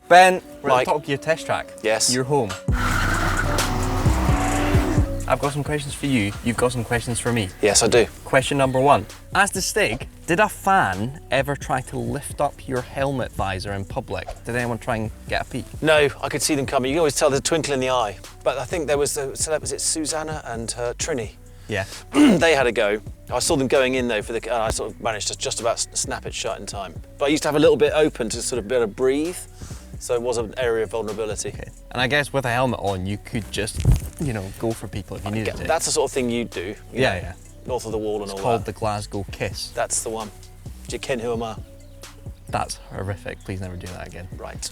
Ben, we're Mike. at the Top Gear test track. Yes. You're home. I've got some questions for you. You've got some questions for me. Yes, I do. Question number 1. As the Stig, did a fan ever try to lift up your helmet visor in public? Did anyone try and get a peek? No, I could see them coming. You can always tell there's a twinkle in the eye. But I think there was, was it Susanna and Trini? Yeah. They had a go. I saw them going in though, and I sort of managed to just about snap it shut in time. But I used to have a little bit open to sort of be able to breathe. So it was an area of vulnerability. Okay. And I guess with a helmet on, you could just, you know, go for people if you needed to. That's the sort of thing you'd do. Yeah. North of the wall and all that. It's called the Glasgow Kiss. That's the one. Do you ken who am I? That's horrific. Please never do that again. Right.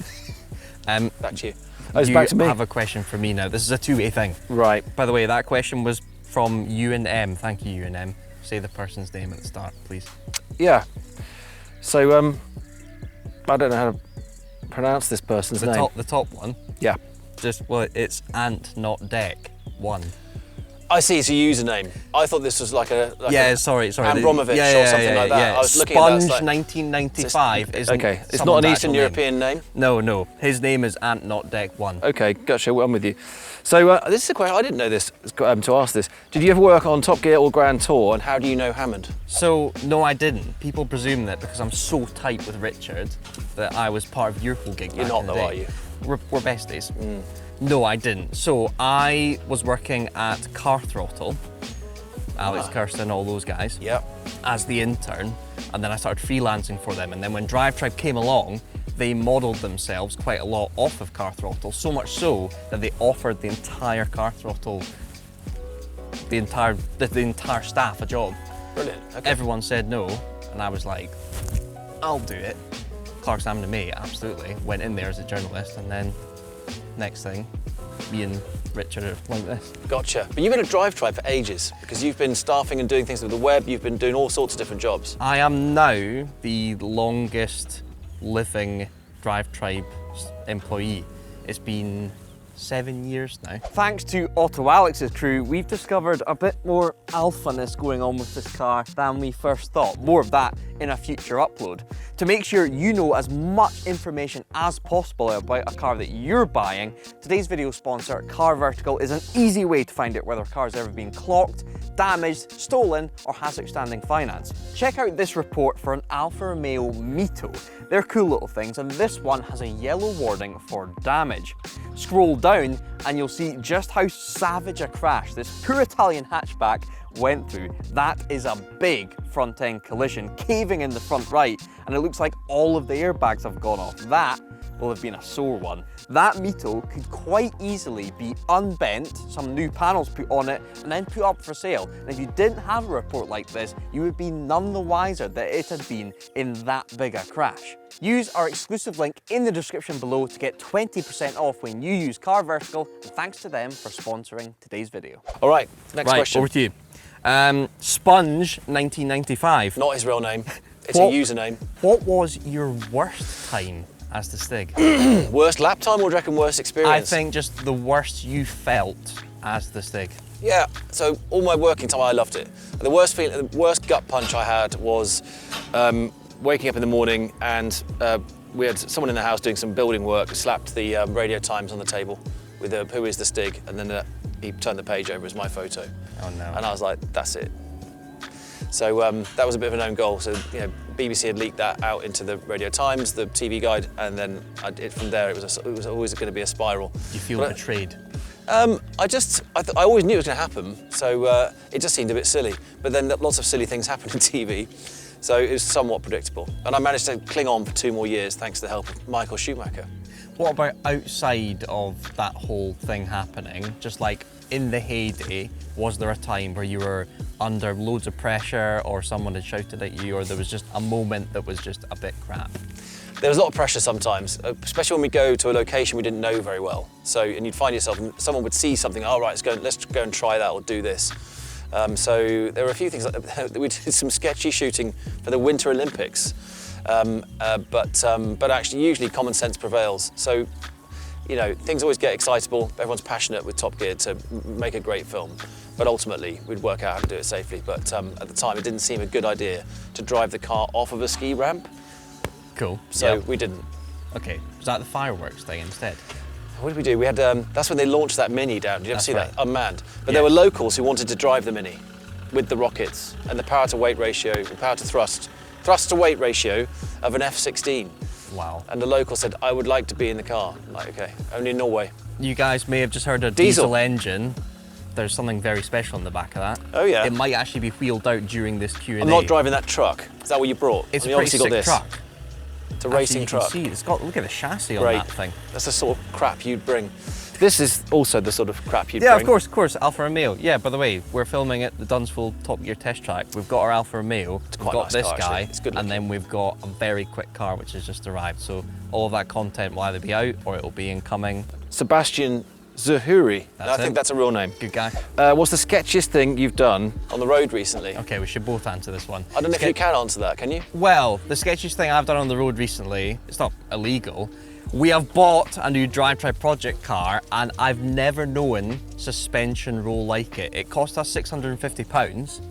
Back to you. Oh, it's back to me. You have a question for me now. This is a two-way thing. Right. By the way, that question was from U&M. Thank you, U&M. Say the person's name at the start, please. Yeah. So, I don't know how to pronounce this person's name. The top one? Yeah. Well, it's Ant, not Deck 1. I see, it's a username. I thought this was like a... Sorry. Abramovich or something like that. Yeah. I was looking Sponge at that, like, 1995 is okay, it's not an Eastern European name? No. His name is Ant, not Deck 1. Okay, gotcha, well, I'm with you. So this is a question, I didn't know this, to ask this. Did you ever work on Top Gear or Grand Tour, and how do you know Hammond? So, no, I didn't. People presume that because I'm so tight with Richard that I was part of your whole gig. You're not though, are you? We're besties. No, I didn't. So I was working at Car Throttle, Alex Kirsten, all those guys, as the intern, and then I started freelancing for them. And then when DRIVETRIBE came along, they modelled themselves quite a lot off of Car Throttle, so much so that they offered the entire Car Throttle, the entire staff a job. Brilliant. Okay. Everyone said no, and I was like, I'll do it. Clark Salmon to me, absolutely. Went in there as a journalist, and then next thing, me and Richard are like this. Gotcha. But you've been at DRIVETRIBE for ages, because you've been staffing and doing things with the web, you've been doing all sorts of different jobs. I am now the longest living DRIVETRIBE employee. It's been 7 years now. Thanks to Otto Alex's crew, we've discovered a bit more alphaness going on with this car than we first thought. More of that in a future upload. To make sure you know as much information as possible about a car that you're buying, today's video sponsor, Car Vertical, is an easy way to find out whether a car's ever been clocked, damaged, stolen, or has outstanding finance. Check out this report for an Alfa Romeo Mito. They're cool little things, and this one has a yellow warning for damage. Scroll down and you'll see just how savage a crash this poor Italian hatchback went through. That is a big front end collision, caving in the front right, and it looks like all of the airbags have gone off. That will have been a sore one. That Mito could quite easily be unbent, some new panels put on it, and then put up for sale. And if you didn't have a report like this, you would be none the wiser that it had been in that big a crash. Use our exclusive link in the description below to get 20% off when you use Car Vertical, and thanks to them for sponsoring today's video. All right, next question. Over to you. Sponge 1995. Not his real name, it's a username. What was your worst time as the Stig? Worst lap time, or do you reckon worst experience? I think just the worst you felt as the Stig. Yeah, so all my working time, I loved it. The worst feeling, the worst gut punch I had was waking up in the morning and we had someone in the house doing some building work, slapped the Radio Times on the table with who is the Stig, and then he turned the page over as my photo. Oh no. And I was like, that's it. So that was a bit of an own goal. So BBC had leaked that out into the Radio Times, the TV guide, and then from there it was always going to be a spiral. You feel betrayed? I always knew it was going to happen, so it just seemed a bit silly. But then lots of silly things happened in TV, so it was somewhat predictable. And I managed to cling on for 2 more years thanks to the help of Michael Schumacher. What about outside of that whole thing happening, just like in the heyday, was there a time where you were under loads of pressure or someone had shouted at you, or there was just a moment that was just a bit crap? There was a lot of pressure sometimes, especially when we go to a location we didn't know very well. And you'd find yourself, someone would see something, oh right, let's go and try that or do this. So there were a few things like that. We did some sketchy shooting for the Winter Olympics, but actually usually common sense prevails. So, things always get excitable, everyone's passionate with Top Gear to make a great film, but ultimately we'd work out how to do it safely. But at the time it didn't seem a good idea to drive the car off of a ski ramp. Cool. So we didn't. Okay, was that the fireworks thing instead? What did we do? We had, that's when they launched that Mini down. Did you ever see right. that? Unmanned. But Yeah. there were locals who wanted to drive the Mini with the rockets and the power to weight ratio, the power to thrust to weight ratio of an F-16. Wow. And the local said, I would like to be in the car. I'm like, okay, only in Norway. You guys may have just heard a diesel engine. There's something very special in the back of that. Oh yeah. It might actually be wheeled out during this Q&A. I'm not driving that truck. Is that what you brought? It's I a mean, pretty obviously sick got this. truck. It's a racing you truck. Can see, it's got, look at the chassis Great. on that thing. That's the sort of crap you'd bring. This is also the sort of crap you'd Yeah, bring. of course, Alfa Romeo. Yeah, by the way, we're filming at the Dunsfold Top Gear test track. We've got our Alfa Romeo, we've quite a got nice this car, guy, actually. It's good and looking. then we've got a very quick car which has just arrived. So all of that content will either be out or it will be incoming. Sebastian Zuhuri. That's I think him. that's a real name. Good guy. What's the sketchiest thing you've done on the road recently? Okay, we should both answer this one. I don't know if you can answer that, can you? Well, the sketchiest thing I've done on the road recently, it's not illegal. We have bought a new DRIVETRIBE project car and I've never known suspension roll like it. It cost us £650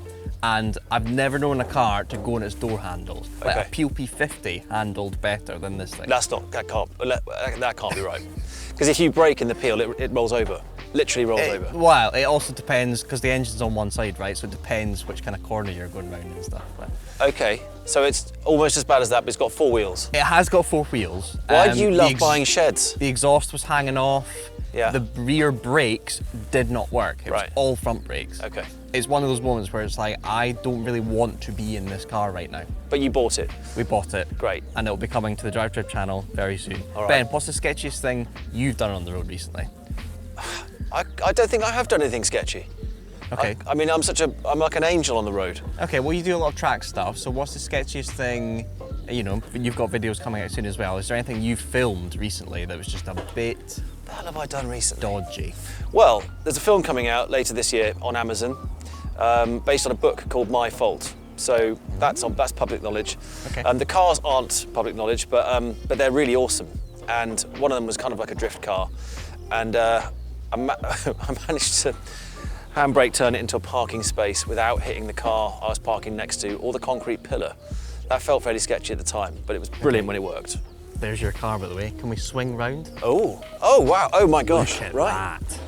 and I've never known a car to go on its door handles. Like Okay. a Peel P50 handled better than this thing. That can't be right. Because if you brake in the peel, it rolls over. Literally rolls over. Well, it also depends because the engine's on one side, right? So it depends which kind of corner you're going round and stuff. But Okay, so it's almost as bad as that, but it's got 4 wheels. it has got 4 wheels. Why do you The love buying sheds? The exhaust was hanging off. Yeah. The rear brakes did not work. It Right. was all front brakes. Okay. It's one of those moments where it's like, I don't really want to be in this car right now. But you bought it. We bought it. Great. And it'll be coming to the DRIVETRIBE channel very soon. All right. Ben, what's the sketchiest thing you've done on the road recently? I don't think I have done anything sketchy. Okay. I mean, I'm like an angel on the road. Okay, well you do a lot of track stuff, so what's the sketchiest thing, you know, you've got videos coming out soon as well. Is there anything you've filmed recently that was just a bit What the hell have I done recently? dodgy? Well, there's a film coming out later this year on Amazon, based on a book called My Fault. So that's public knowledge. Okay. The cars aren't public knowledge, but they're really awesome. And one of them was kind of like a drift car, and I managed to handbrake turn it into a parking space without hitting the car I was parking next to or the concrete pillar. That felt fairly sketchy at the time, but it was brilliant when it worked. There's your car, by the way. Can we swing round? Oh wow, oh my gosh, Look at right. that.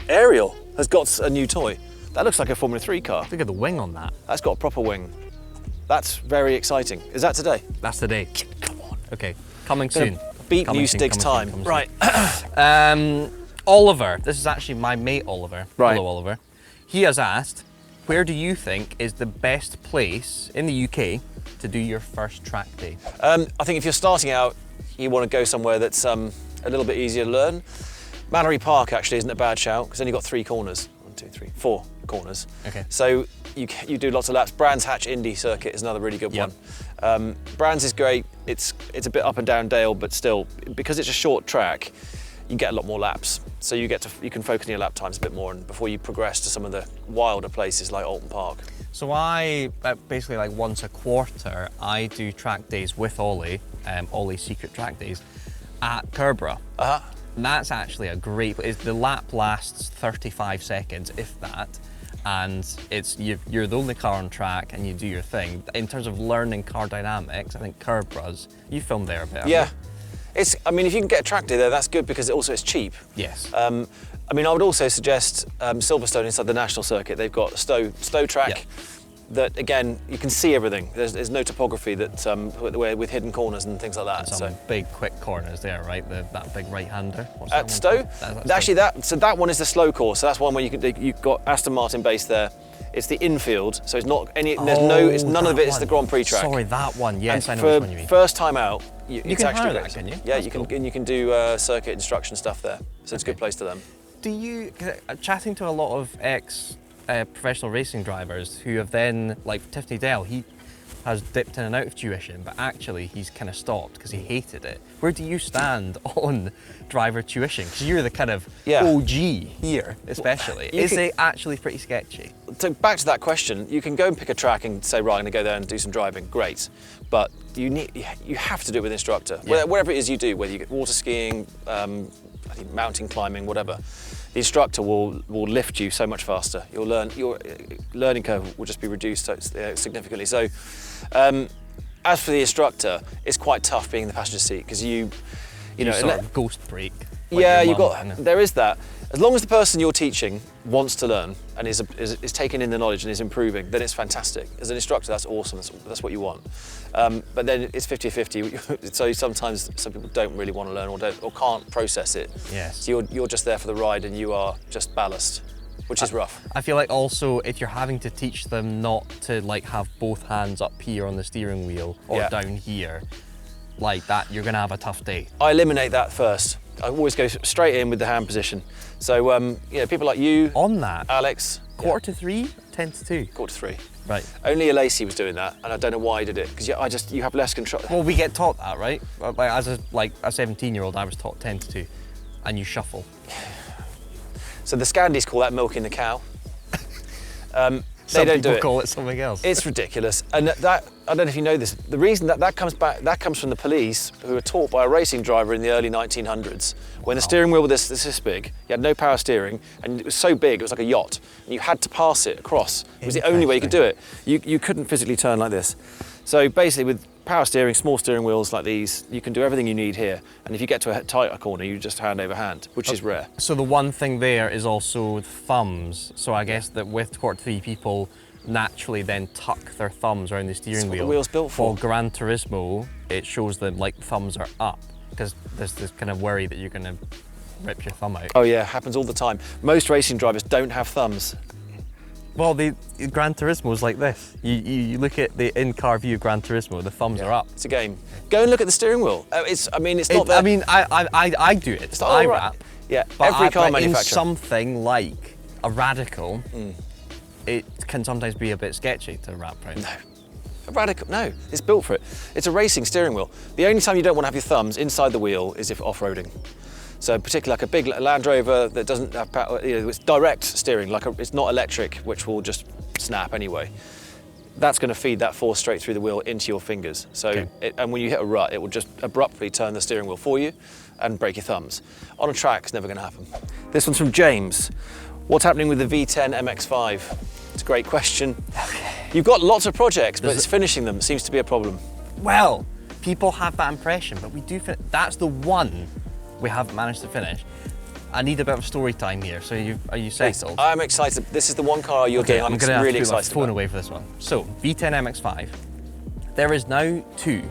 Ariel has got a new toy. That looks like a Formula 3 car. Look at the wing on that. That's got a proper wing. That's very exciting. Is that today? That's today. Come on. Okay, coming soon. Beat Coming New soon, Stig's coming time. soon, Right. coming soon. Oliver, this is actually my mate Oliver. Right. Hello Oliver. He has asked, where do you think is the best place in the UK to do your first track day? I think if you're starting out, you want to go somewhere that's a little bit easier to learn. Mallory Park actually isn't a bad shout because it's only got 3 corners. 1, 2, 3, 4 corners. Okay. So you do lots of laps. Brands Hatch Indy Circuit is another really good Yep. one. Brands is great. It's a bit up and down dale, but still, because it's a short track, you get a lot more laps. So you can focus on your lap times a bit more, and before you progress to some of the wilder places like Alton Park. So I, basically like once a quarter, I do track days with Ollie, Ollie's secret track days, at Kerborough. And that's actually a great place. The lap lasts 35 seconds, if that. And you're the only car on track and you do your thing. In terms of learning car dynamics, I think Kerborough's, you filmed there a bit. Yeah. haven't I mean, if you can get a track day there, that's good because it's cheap. you? Yes. I mean, I would also suggest Silverstone inside the National Circuit. They've got a Stowe track Yeah. that, again, you can see everything. There's no topography that with hidden corners and things like that. Some big quick corners there, right? That big right-hander. What's At that Stowe, one called? That's actually that one is the slow course. So that's one where you've got Aston Martin base there. It's the infield, so it's not any. It's none of it is the Grand Prix track. Sorry, that one. Yes, and I know for which one you mean. first time out, You it's can actually hire great. that, can you? Yeah, That's you cool. can. And you can do circuit instruction stuff there. So it's a good place to learn. Do you, chatting to a lot of professional racing drivers who have then, like Tiffany Dell, he has dipped in and out of tuition, but actually he's kind of stopped because he hated it. Where do you stand on driver tuition? Because you're the kind of OG here, especially. Is it actually pretty sketchy? So back to that question, you can go and pick a track and say, right, I'm going to go there and do some driving. Great, but you have to do it with an instructor. Yeah. Whatever it is you do, whether you get water skiing, I think mountain climbing, whatever, the instructor will lift you so much faster. Your learning curve will just be reduced significantly. So As for the instructor, it's quite tough being in the passenger seat because you know, sort of ghost brake. Like yeah, your mum, there is that. As long as the person you're teaching wants to learn and is taking in the knowledge and is improving, then it's fantastic. As an instructor, that's awesome. That's what you want. But then it's 50-50. So sometimes some people don't really want to learn or can't process it. Yes. So you're just there for the ride and you are just ballast, which is rough. I feel like also if you're having to teach them not to like have both hands up here on the steering wheel or down here, like that, you're gonna have a tough day. I eliminate that first. I always go straight in with the hand position. So, you know, people like you, on that, Alex. 1/4 to 3, 10 to 2. 1/4 to 3. Right. Only a Lacey was doing that, and I don't know why he did it, because you have less control. Well, we get taught that, right? Like, as a 17-year-old, I was taught 10 to 2, and you shuffle. So the Scandies call that milking the cow. Some they don't people do it. call it something else. It's ridiculous, and that I don't know if you know this. The reason that comes from the police, who were taught by a racing driver in the early 1900s. When the steering wheel was this big, you had no power steering, and it was so big it was like a yacht, and you had to pass it across. It was the only way you could do it. You couldn't physically turn like this. So basically, with power steering, small steering wheels like these, you can do everything you need here. And if you get to a tighter corner, you just hand over hand, which is rare. So the one thing there is also thumbs. So I guess that with 1/4 to 3 people naturally then tuck their thumbs around the steering wheel. That's what the wheel's built for. For Gran Turismo, it shows them like thumbs are up because there's this kind of worry that you're going to rip your thumb out. Oh yeah, happens all the time. Most racing drivers don't have thumbs. Well, the Gran Turismo is like this. You look at the in-car view of Gran Turismo, the thumbs are up. It's a game. Go and look at the steering wheel. It's not there. I mean, I do it. It's I wrap. Yeah, but every car but manufacturer. in something like a Radical, it can sometimes be a bit sketchy to wrap around. No. A Radical, no, it's built for it. It's a racing steering wheel. The only time you don't want to have your thumbs inside the wheel is if off-roading. So particularly like a big Land Rover that doesn't have power, it's direct steering, it's not electric, which will just snap anyway. That's going to feed that force straight through the wheel into your fingers. So, and when you hit a rut, it will just abruptly turn the steering wheel for you and break your thumbs. On a track, it's never going to happen. This one's from James. What's happening with the V10 MX5? It's a great question. You've got lots of projects, but it's finishing them seems to be a problem. Well, people have that impression, but we do that's the one we haven't managed to finish. I need a bit of story time here, so are you settled? I'm excited. This is the one car you're getting. I'm really excited. My phone away for this one. So, V10 MX5. There is now 2,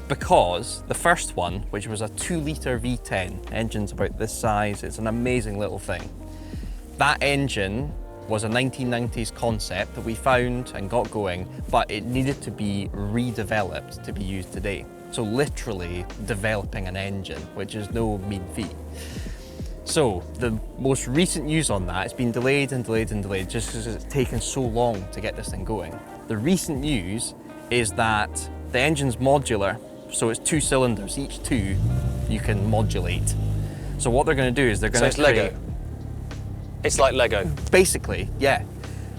because the first one, which was a 2-litre V10, engine's about this size, it's an amazing little thing. That engine was a 1990s concept that we found and got going, but it needed to be redeveloped to be used today. So literally developing an engine, which is no mean feat. So the most recent use on that, it's been delayed and delayed and delayed just because it's taken so long to get this thing going. The recent news is that the engine's modular, so it's 2 cylinders, each 2 you can modulate. So what they're going to do is they're going to create... Lego. It's like Lego. Basically, yeah.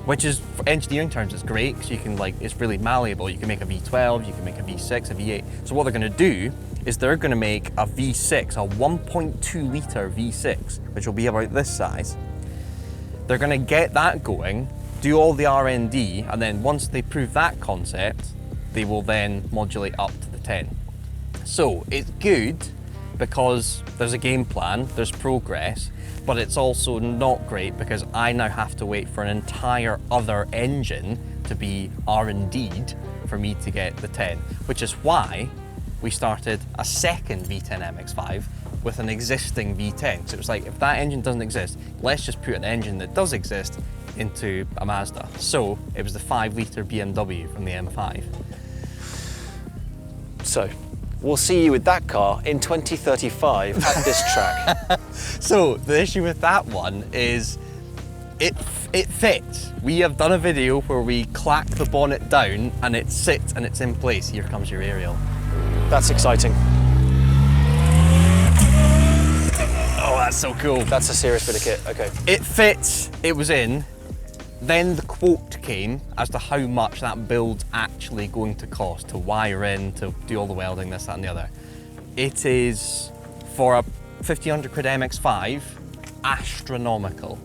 Which is, for engineering terms, it's great because you can it's really malleable. You can make a V12, you can make a V6, a V8. So what they're going to do is they're going to make a V6, a 1.2 litre V6, which will be about this size. They're going to get that going, do all the R&D, and then once they prove that concept, they will then modulate up to the 10. So it's good because there's a game plan, there's progress, but it's also not great because I now have to wait for an entire other engine to be R&D'd for me to get the 10, which is why we started a second V10 MX5 with an existing V10. So it was like, if that engine doesn't exist, let's just put an engine that does exist into a Mazda. So it was the 5-litre BMW from the M5. So, we'll see you with that car in 2035 at this track. So the issue with that one is it fits. We have done a video where we clack the bonnet down and it sits and it's in place. Here comes your aerial. That's exciting. Oh, that's so cool. That's a serious bit of kit, okay. It fits, it was in. Then the quote came as to how much that build's actually going to cost to wire in, to do all the welding, this, that and the other. It is, for a 1500 quid MX5, astronomical.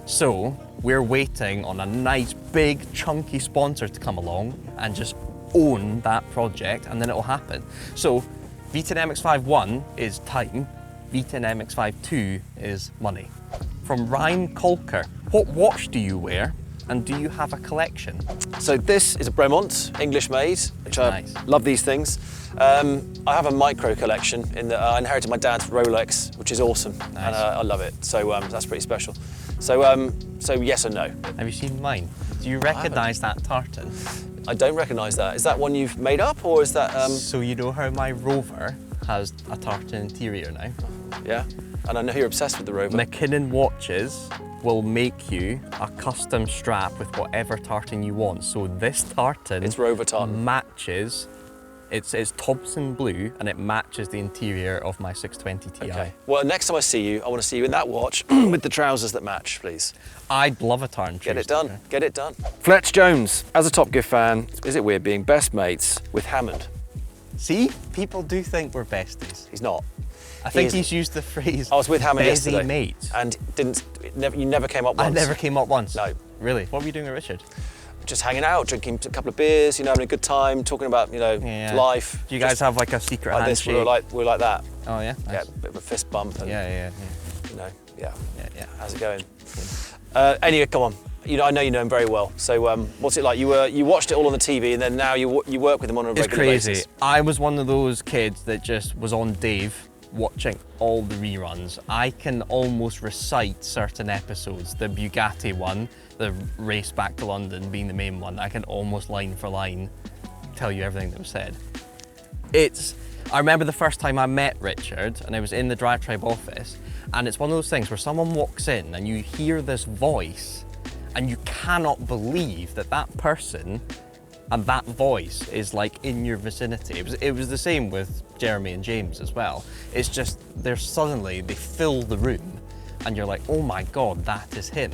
So we're waiting on a nice big chunky sponsor to come along and just own that project, and then it'll happen. So V10 MX-5 1 is time, V10 MX-5 2 is money. From Ryan Colker, what watch do you wear, and do you have a collection? So this is a Bremont, English made, which I love these things. I have a micro collection in that I inherited my dad's Rolex, which is awesome, and I love it. So that's pretty special. So yes and no. Have you seen mine? Do you recognise that tartan? I don't recognise that. Is that one you've made up, or is that? So you know how my Rover has a tartan interior now? Yeah, and I know you're obsessed with the Rover. McKinnon watches will make you a custom strap with whatever tartan you want. So this tartan, it's Rover tartan, matches. It's Thompson blue, and it matches the interior of my 620 Ti. Okay. Well, next time I see you, I want to see you in that watch with the trousers that match, please. I'd love a tartan. Get it done. Get it done. Fletch Jones, as a Top Gear fan, is it weird being best mates with Hammond? See, people do think we're besties. He's not. I think he's used the phrase. I was with Hammond yesterday, mate, and you never came up once. I never came up once. No. Really? What were you doing with Richard? Just hanging out, drinking a couple of beers, you know, having a good time, talking about, life. Do you guys have like a secret like handshake? This, we're like that. Oh yeah. Nice. Yeah, a bit of a fist bump. And, Yeah. You know, yeah. How's it going? Yeah. Anyway, come on. I know you know him very well. So, what's it like? You watched it all on the TV, and then now you work with him on a regular basis. It's crazy. I was one of those kids that just was on Dave, watching all the reruns. I can almost recite certain episodes. The Bugatti one, the race back to London being the main one, I can almost line for line tell you everything that was said. I remember the first time I met Richard, and I was in the DRIVETRIBE office, and it's one of those things where someone walks in and you hear this voice and you cannot believe that that person and that voice is like in your vicinity. It was the same with Jeremy and James as well. It's just, they fill the room and you're like, oh my God, that is him.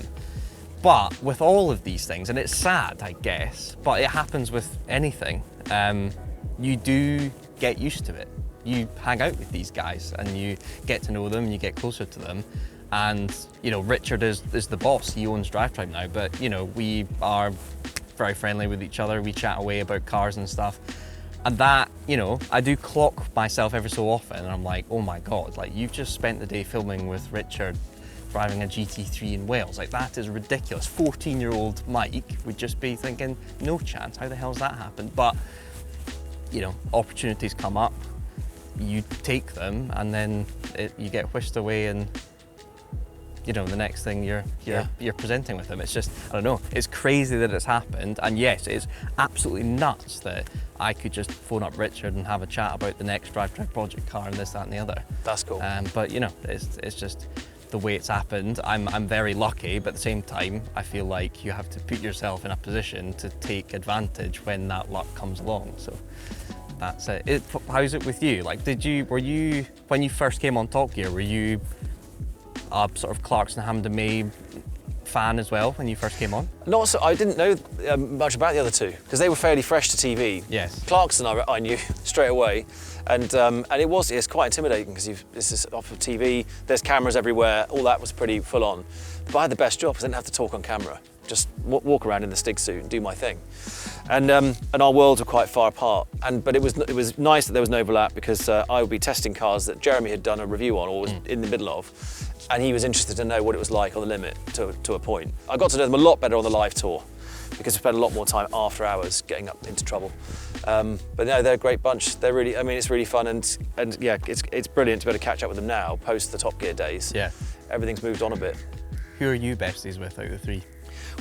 But with all of these things, and it's sad, I guess, but it happens with anything, you do get used to it. You hang out with these guys and you get to know them, you get closer to them. And, Richard is the boss, he owns DRIVETRIBE now, but, we are very friendly with each other. We chat away about cars and stuff. And that, I do clock myself every so often and I'm like, oh my God, like you've just spent the day filming with Richard driving a GT3 in Wales. Like that is ridiculous. 14-year-old Mike would just be thinking, no chance, how the hell's that happened? But, opportunities come up, you take them and then you get whisked away and the next thing you're presenting with them. It's just, I don't know, it's crazy that it's happened. And yes, it's absolutely nuts that I could just phone up Richard and have a chat about the next DRIVETRIBE project car and this, that and the other. That's cool. But it's just the way it's happened. I'm very lucky, but at the same time, I feel like you have to put yourself in a position to take advantage when that luck comes along. So that's it. How's it with you? Like, were you, when you first came on Top Gear, were you a sort of Clarkson, Hammond and May fan as well when you first came on? Not so. I didn't know much about the other two because they were fairly fresh to TV. Yes. Clarkson, I knew straight away, and it's quite intimidating because this is off of TV. There's cameras everywhere. All that was pretty full on. But I had the best job because I didn't have to talk on camera. Just walk around in the Stig suit and do my thing. And our worlds were quite far apart. But it was nice that there was no overlap because I would be testing cars that Jeremy had done a review on or was in the middle of. And he was interested to know what it was like on the limit to a point. I got to know them a lot better on the live tour because we spent a lot more time after hours getting up into trouble. But no, they're a great bunch. They're really, it's really fun and yeah, it's brilliant to be able to catch up with them now post the Top Gear days. Yeah. Everything's moved on a bit. Who are you besties with out of the three?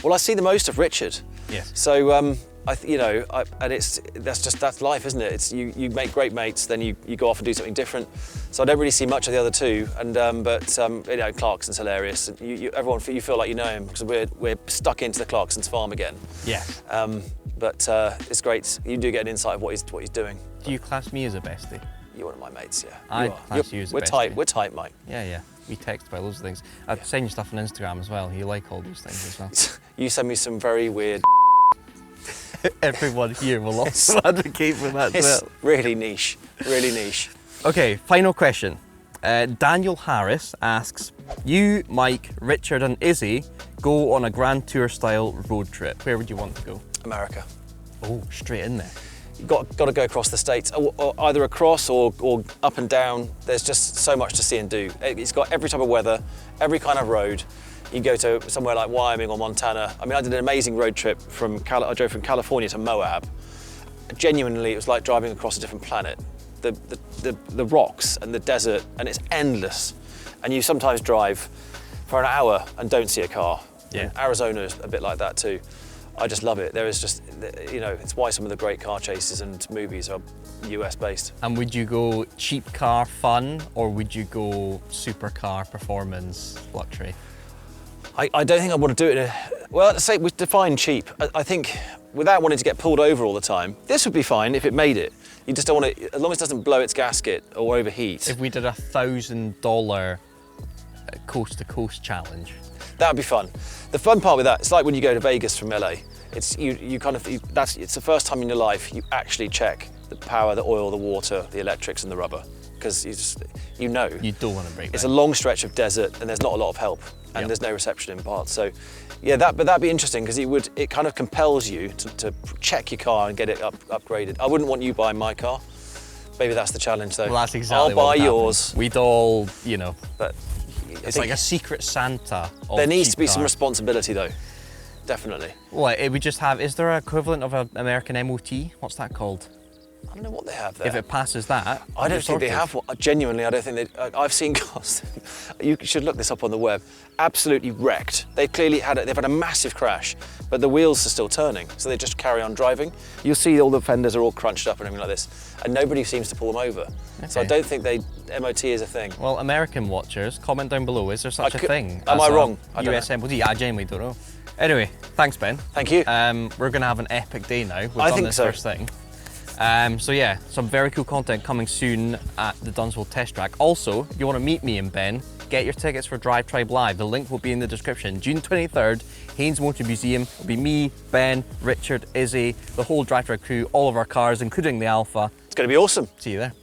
Well, I see the most of Richard. Yes. So, that's life, isn't it? It's you make great mates, then you go off and do something different. So I don't really see much of the other two, but Clarkson's hilarious. And everyone feel like you know him because we're stuck into the Clarkson's farm again. Yeah. But it's great. You do get an insight of what he's doing. Do you class me as a bestie? You're one of my mates, yeah. I class you as a bestie. We're tight, Mike. Yeah. We text about loads of things. I send you stuff on Instagram as well. You like all those things as well. You send me some very weird. Everyone here will also advocate for that as well. Really niche, really niche. Okay, final question. Daniel Harris asks, you, Mike, Richard and Izzy go on a Grand Tour style road trip. Where would you want to go? America. Oh, straight in there. You've got to go across the States, or either across or up and down. There's just so much to see and do. It's got every type of weather, every kind of road. You go to somewhere like Wyoming or Montana. I mean, I did an amazing road trip I drove from California to Moab. Genuinely, it was like driving across a different planet. The rocks and the desert, and it's endless. And you sometimes drive for an hour and don't see a car. Yeah. And Arizona's a bit like that too. I just love it. There is just, you know, it's why some of the great car chases and movies are US based. And would you go cheap car fun, or would you go supercar performance luxury? I don't think I want to do it well, let's say we define cheap. I think without wanting to get pulled over all the time, this would be fine if it made it. You just don't want to, as long as it doesn't blow its gasket or overheat. If we did $1,000 coast to coast challenge. That would be fun. The fun part with that, it's like when you go to Vegas from LA. It's it's the first time in your life you actually check the power, the oil, the water, the electrics and the rubber. Because you know. You don't want to break It's down. a long stretch of desert and there's not a lot of help and Yep. there's no reception in parts. So yeah, that'd be interesting because it kind of compels you to check your car and get it upgraded. I wouldn't want you buying my car. Maybe that's the challenge though. Well, that's exactly I'll what buy would happen. yours. We'd all, you know, But it's like a secret Santa of there needs cheap to be some cars. responsibility though. Definitely. Well, it would just have, is there an equivalent of an American MOT? What's that called? I don't know what they have there. If it passes that, I don't think they sorted. have one. Genuinely, I don't think they. I've seen cars. You should look this up on the web. Absolutely wrecked. They've had a massive crash, but the wheels are still turning, so they just carry on driving. You'll see all the fenders are all crunched up and everything like this, and nobody seems to pull them over. So I Okay. don't think MOT is a thing. Well, American watchers, comment down below, is there such a thing? Am as I a wrong? I don't US MOT? I genuinely don't know. Anyway, thanks Ben. Thank you. We're going to have an epic day now. We've I done think this so. first thing. So yeah, some very cool content coming soon at the Dunsville test track. Also, if you want to meet me and Ben, get your tickets for DRIVETRIBE Live. The link will be in the description. June 23rd, Haynes Motor Museum. It'll be me, Ben, Richard, Izzy, the whole DRIVETRIBE crew, all of our cars, including the Alpha. It's going to be awesome. See you there.